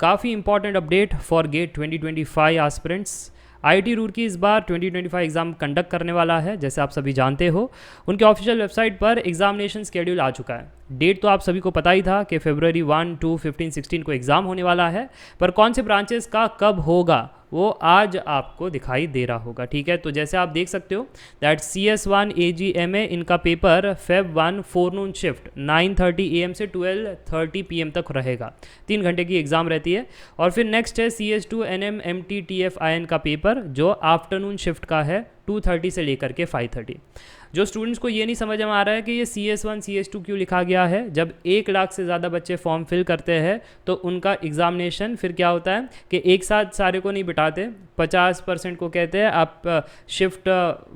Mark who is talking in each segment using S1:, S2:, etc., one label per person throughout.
S1: काफ़ी important update for GATE 2025 aspirants. IIT Roorkee इस बार 2025 एग्ज़ाम कंडक्ट करने वाला है, जैसे आप सभी जानते हो। उनके ऑफिशियल वेबसाइट पर एग्जामिनेशन शेड्यूल आ चुका है। डेट तो आप सभी को पता ही था कि फरवरी 1, 2, 15, 16 को एग्ज़ाम होने वाला है, पर कौन से ब्रांचेस का कब होगा वो आज आपको दिखाई दे रहा होगा। ठीक है, तो जैसे आप देख सकते हो दैट CS1 AGMA इनका पेपर Feb 1 फोरनून शिफ्ट 9:30 AM से 12:30 PM तक रहेगा। 3 घंटे की एग्ज़ाम रहती है। और फिर नेक्स्ट है CS2 NM MT TFIN का पेपर जो आफ्टरनून शिफ्ट का है 2:30 से लेकर के 5:30। जो स्टूडेंट्स को ये नहीं समझ में आ रहा है कि ये CS1 CS2 क्यों लिखा गया है, जब 1 लाख से ज़्यादा बच्चे फॉर्म फिल करते हैं तो उनका एग्जामिनेशन फिर क्या होता है कि एक साथ सारे को नहीं बिठाते, 50% को कहते हैं आप शिफ्ट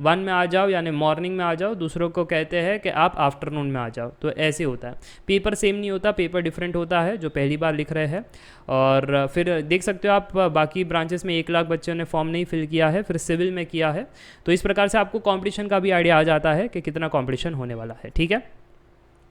S1: 1 में आ जाओ यानी मॉर्निंग में आ जाओ, दूसरों को कहते हैं कि आप आफ्टरनून में आ जाओ। तो ऐसे होता है, पेपर सेम नहीं होता, पेपर डिफरेंट होता है जो पहली बार लिख रहे हैं। और फिर देख सकते हो आप बाकी ब्रांचेस में 1 लाख बच्चों ने फॉर्म नहीं फिल किया है, फिर सिविल में किया है। तो इस प्रकार से आपको कंपटीशन का भी आइडिया आ जाता है कि कितना कंपटीशन होने वाला है। ठीक है,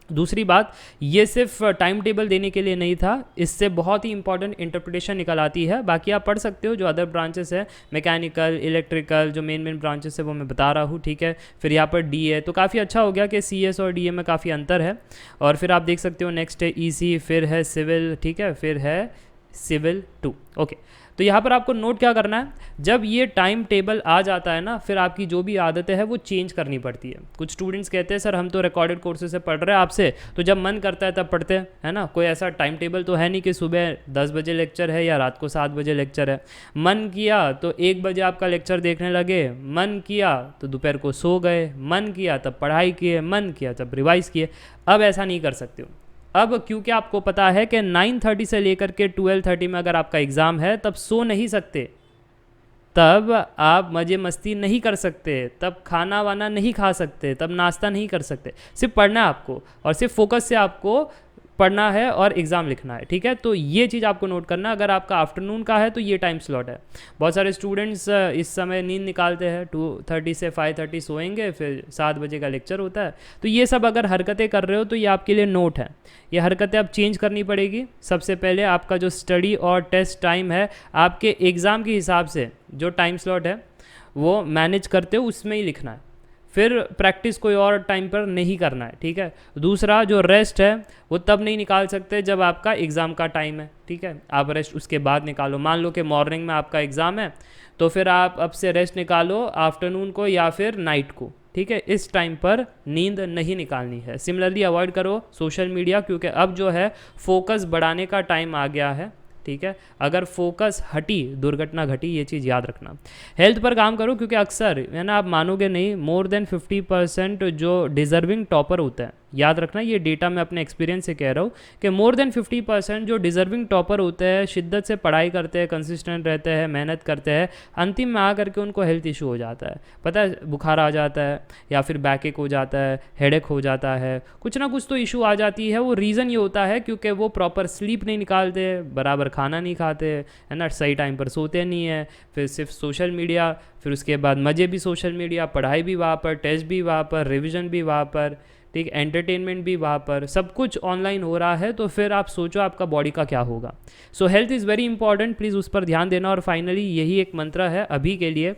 S1: दूसरी बात, ये सिर्फ टाइम टेबल देने के लिए नहीं था, इससे बहुत ही इंपॉर्टेंट इंटरप्रिटेशन निकल आती है। बाकी आप पढ़ सकते हो जो अदर ब्रांचेस है, मैकेनिकल, इलेक्ट्रिकल, जो मेन ब्रांचेस है वो मैं बता रहा हूँ। ठीक है, फिर यहाँ पर डी है, तो काफ़ी अच्छा हो गया कि CS और DA में काफ़ी अंतर है। और फिर आप देख सकते हो नेक्स्ट है EC, फिर है सिविल, ठीक है, फिर है सिविल 2। ओके, तो यहाँ पर आपको नोट क्या करना है, जब ये टाइम टेबल आ जाता है ना, फिर आपकी जो भी आदतें हैं वो चेंज करनी पड़ती है। कुछ स्टूडेंट्स कहते हैं सर हम तो रिकॉर्डेड कोर्सेज से पढ़ रहे हैं आपसे, तो जब मन करता है तब पढ़ते हैं, है ना। कोई ऐसा टाइम टेबल तो है नहीं कि सुबह 10 बजे लेक्चर है या रात को 7 बजे लेक्चर है। मन किया तो 1 बजे आपका लेक्चर देखने लगे, मन किया तो दोपहर को सो गए, मन किया तब पढ़ाई किए, मन किया तब रिवाइज किए। अब ऐसा नहीं कर सकते हो। अब क्योंकि आपको पता है कि 9:30 से लेकर के 12:30 में अगर आपका एग्ज़ाम है, तब सो नहीं सकते, तब आप मज़े मस्ती नहीं कर सकते, तब खाना वाना नहीं खा सकते, तब नाश्ता नहीं कर सकते। सिर्फ पढ़ना है आपको और सिर्फ फोकस से आपको पढ़ना है और एग्ज़ाम लिखना है। ठीक है, तो ये चीज़ आपको नोट करना। अगर आपका आफ्टरनून का है तो ये टाइम स्लॉट है। बहुत सारे स्टूडेंट्स इस समय नींद निकालते हैं, 2:30 से 5:30 सोएंगे, फिर 7 बजे का लेक्चर होता है। तो ये सब अगर हरकतें कर रहे हो तो ये आपके लिए नोट है। ये हरकतें अब चेंज करनी पड़ेगी। सबसे पहले आपका जो स्टडी और टेस्ट टाइम है, आपके एग्ज़ाम के हिसाब से जो टाइम स्लॉट है वो मैनेज करते हो उसमें ही लिखना है। फिर प्रैक्टिस कोई और टाइम पर नहीं करना है। ठीक है, दूसरा जो रेस्ट है वो तब नहीं निकाल सकते जब आपका एग्ज़ाम का टाइम है। ठीक है, आप रेस्ट उसके बाद निकालो। मान लो कि मॉर्निंग में आपका एग्ज़ाम है तो फिर आप अब से रेस्ट निकालो आफ्टरनून को या फिर नाइट को। ठीक है, इस टाइम पर नींद नहीं निकालनी है। सिमिलरली अवॉइड करो सोशल मीडिया, क्योंकि अब जो है फोकस बढ़ाने का टाइम आ गया है। ठीक है, अगर फोकस हटी दुर्घटना घटी, ये चीज़ याद रखना। हेल्थ पर काम करो, क्योंकि अक्सर है ना, आप मानोगे नहीं, मोर देन 50% जो डिजर्विंग टॉपर होता है, याद रखना ये डेटा मैं अपने एक्सपीरियंस से कह रहा हूँ कि मोर देन 50% जो डिजर्विंग टॉपर होते हैं, शिद्दत से पढ़ाई करते हैं, कंसिस्टेंट रहते हैं, मेहनत करते हैं, अंतिम में आकर के उनको हेल्थ इशू हो जाता है। पता है, बुखार आ जाता है या फिर बैकएक हो जाता है, हेडेक हो जाता है, कुछ ना कुछ तो इशू आ जाती है। वो रीज़न ये होता है क्योंकि वो प्रॉपर स्लीप नहीं निकालते, बराबर खाना नहीं खाते, है ना, सही टाइम पर सोते नहीं है, फिर सिर्फ सोशल मीडिया, फिर उसके बाद मज़े भी सोशल मीडिया, पढ़ाई भी वहाँ पर, टेस्ट भी वहाँ पर, रिविज़न भी वहाँ पर, ठीक, एंटरटेनमेंट भी वहाँ पर, सब कुछ ऑनलाइन हो रहा है। तो फिर आप सोचो आपका बॉडी का क्या होगा। सो health is very important, please उस पर ध्यान देना। और फाइनली यही एक मंत्र है अभी के लिए,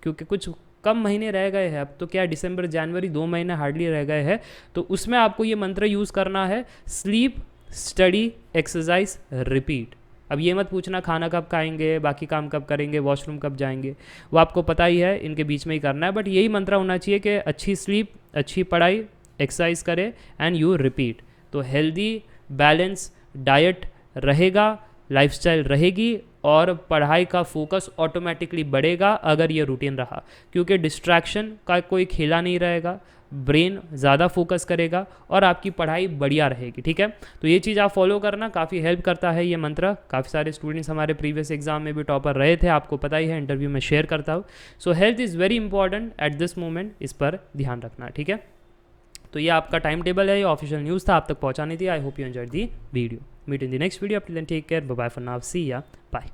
S1: क्योंकि कुछ कम महीने रह गए हैं, अब तो क्या दिसंबर जनवरी 2 महीने हार्डली रह गए हैं, तो उसमें आपको ये मंत्र यूज़ करना है, स्लीप, स्टडी, एक्सरसाइज, रिपीट। अब ये मत पूछना खाना कब खाएंगे, बाकी काम कब करेंगे, वॉशरूम कब जाएंगे, वो आपको पता ही है, इनके बीच में ही करना है। बट यही मंत्र होना चाहिए कि अच्छी स्लीप, अच्छी पढ़ाई, एक्सरसाइज करें एंड यू रिपीट। तो हेल्दी बैलेंस डाइट रहेगा, लाइफस्टाइल रहेगी और पढ़ाई का फोकस ऑटोमेटिकली बढ़ेगा अगर ये रूटीन रहा, क्योंकि डिस्ट्रैक्शन का कोई खेला नहीं रहेगा, ब्रेन ज़्यादा फोकस करेगा और आपकी पढ़ाई बढ़िया रहेगी। ठीक है, तो ये चीज़ आप फॉलो करना, काफ़ी हेल्प करता है ये मंत्र। काफ़ी सारे स्टूडेंट्स हमारे प्रीवियस एग्जाम में भी टॉपर रहे थे, आपको पता ही है, इंटरव्यू में शेयर करता हूँ। सो health is very important at this moment, इस पर ध्यान रखना। ठीक है, तो ये आपका टाइम टेबल है, ये ऑफिशियल न्यूज़ था, आप तक पहुँचानी थी। I hope you enjoyed the video. Meet in the next video, till then take care, bye bye for now, see ya bye.